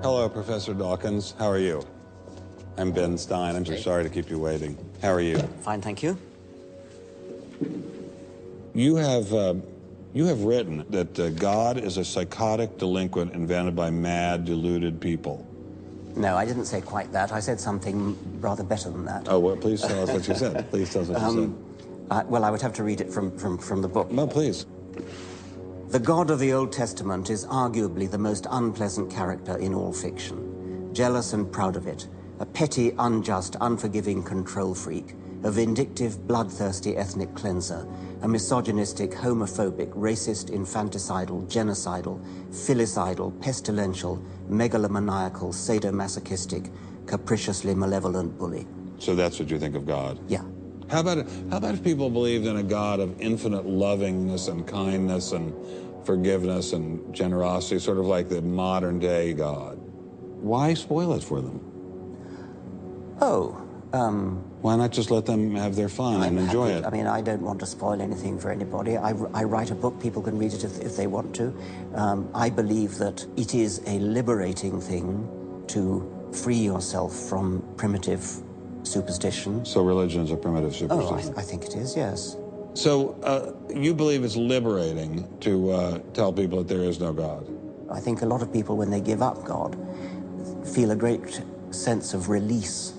Hello, Professor Dawkins. How are you? I'm Ben Stein. I'm so sorry to keep you waiting. How are you? Fine, thank you. You have written that God is a psychotic delinquent invented by mad, deluded people. No, I didn't say quite that. I said something rather better than that. Oh, well, please tell us what you said. Please tell us what you said. Well, I would have to read it from the book. No, please. The God of the Old Testament is arguably the most unpleasant character in all fiction. Jealous and proud of it. A petty, unjust, unforgiving control freak. A vindictive, bloodthirsty ethnic cleanser. A misogynistic, homophobic, racist, infanticidal, genocidal, filicidal, pestilential, megalomaniacal, sadomasochistic, capriciously malevolent bully. So that's what you think of God? Yeah. How about if people believed in a God of infinite lovingness and kindness and forgiveness and generosity, sort of like the modern day God? Why spoil it for them? Why not just let them have their fun and enjoy it? I mean, I don't want to spoil anything for anybody. I write a book, people can read it if they want to. I believe that it is a liberating thing to free yourself from primitive superstition. So religion is a primitive superstition? Oh, I think it is, yes. So you believe it's liberating to tell people that there is no God? I think a lot of people, when they give up God, feel a great sense of release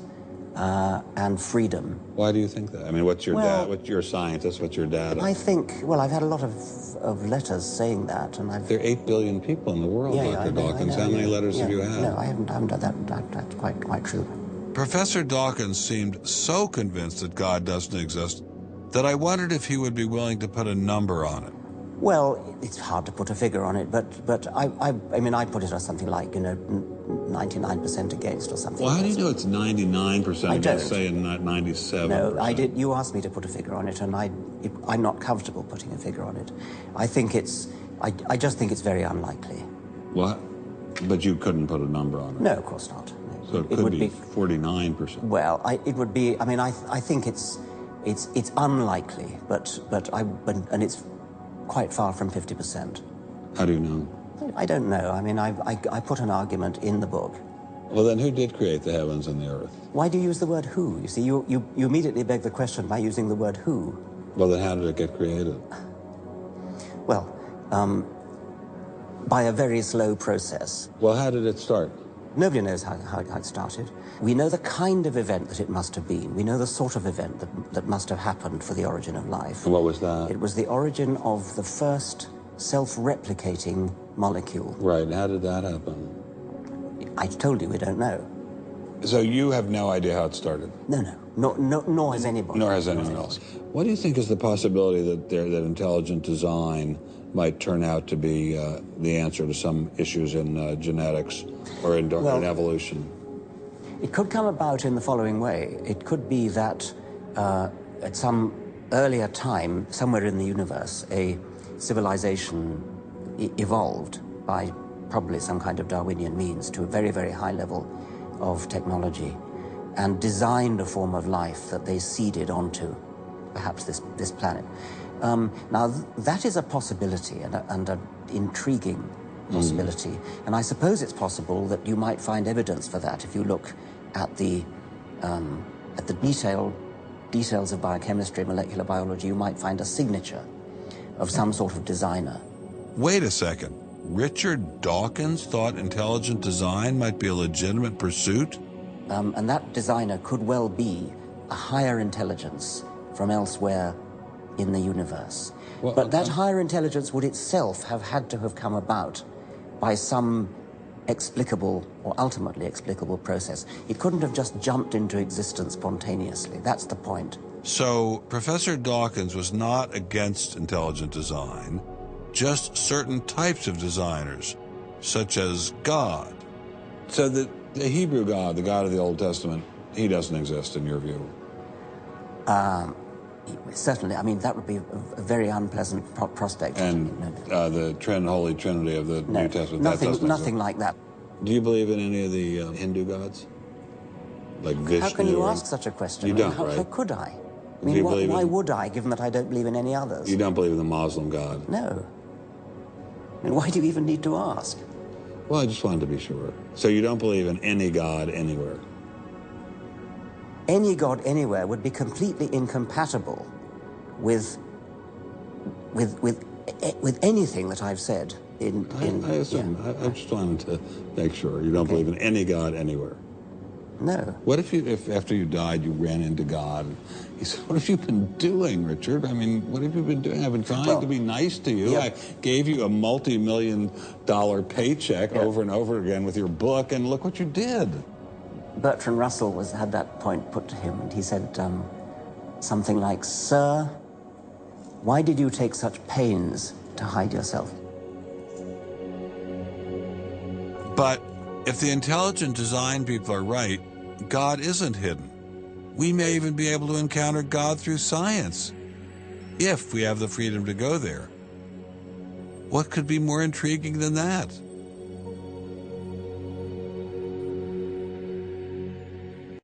and freedom. Why do you think that? I mean, what's your scientist, what's your data? I think, well, I've had a lot of letters saying that, and There are 8 billion people in the world, Dr. Dawkins. How many letters have you had? No, I haven't done that. That's quite true. Professor Dawkins seemed so convinced that God doesn't exist that I wondered if he would be willing to put a number on it. Well, it's hard to put a figure on it, but I mean, I put it as something like, 99% against or something. Well, how do you know it's 99% against, say, and not 97%? No, I did. You asked me to put a figure on it, and I'm not comfortable putting a figure on it. I just think it's very unlikely. What? But you couldn't put a number on it? No, of course not. So it could be 49%. Well, it would be. I mean, I think it's unlikely, but it's quite far from 50%. How do you know? I don't know. I mean, I put an argument in the book. Well, then who did create the heavens and the earth? Why do you use the word who? You see, you immediately beg the question by using the word who. Well, then how did it get created? Well, by a very slow process. Well, how did it start? Nobody knows how it started. We know the kind of event that it must have been. We know the sort of event that must have happened for the origin of life. And what was that? It was the origin of the first self-replicating molecule. Right, and how did that happen? I told you we don't know. So you have no idea how it started? No, nor has anybody. Nor has anyone else. What do you think is the possibility that intelligent design might turn out to be the answer to some issues in genetics or in evolution? It could come about in the following way. It could be that at some earlier time, somewhere in the universe, a civilization evolved by probably some kind of Darwinian means to a very, very high level of technology and designed a form of life that they seeded onto perhaps this planet. Now, that is a possibility and an intriguing possibility. And I suppose it's possible that you might find evidence for that if you look at the details of biochemistry, molecular biology. You might find a signature of some sort of designer. Wait a second. Richard Dawkins thought intelligent design might be a legitimate pursuit? And that designer could well be a higher intelligence from elsewhere in the universe. Well, but that higher intelligence would itself have had to have come about by some explicable or ultimately explicable process. It couldn't have just jumped into existence spontaneously. That's the point. So Professor Dawkins was not against intelligent design, just certain types of designers, such as God. So the Hebrew God, the God of the Old Testament, he doesn't exist in your view? Certainly. I mean, that would be a very unpleasant prospect. And the Holy Trinity of the New Testament, nothing like that. Do you believe in any of the Hindu gods? Like Vishnu? How can you ask such a question? You don't, right? How could I? I mean, why would I, given that I don't believe in any others? You don't believe in the Muslim God? No. I mean, why do you even need to ask? Well, I just wanted to be sure. So you don't believe in any God anywhere? Any God anywhere would be completely incompatible with anything that I've said. I assume. Yeah. I just wanted to make sure you don't believe in any God anywhere. No. What if after you died you ran into God? He said, "What have you been doing, Richard? I mean, what have you been doing? I've been trying to be nice to you. Yeah. I gave you a multi-million-dollar paycheck over and over again with your book, and look what you did." Bertrand Russell had that point put to him, and he said something like, "Sir, why did you take such pains to hide yourself?" But if the intelligent design people are right, God isn't hidden. We may even be able to encounter God through science, if we have the freedom to go there. What could be more intriguing than that?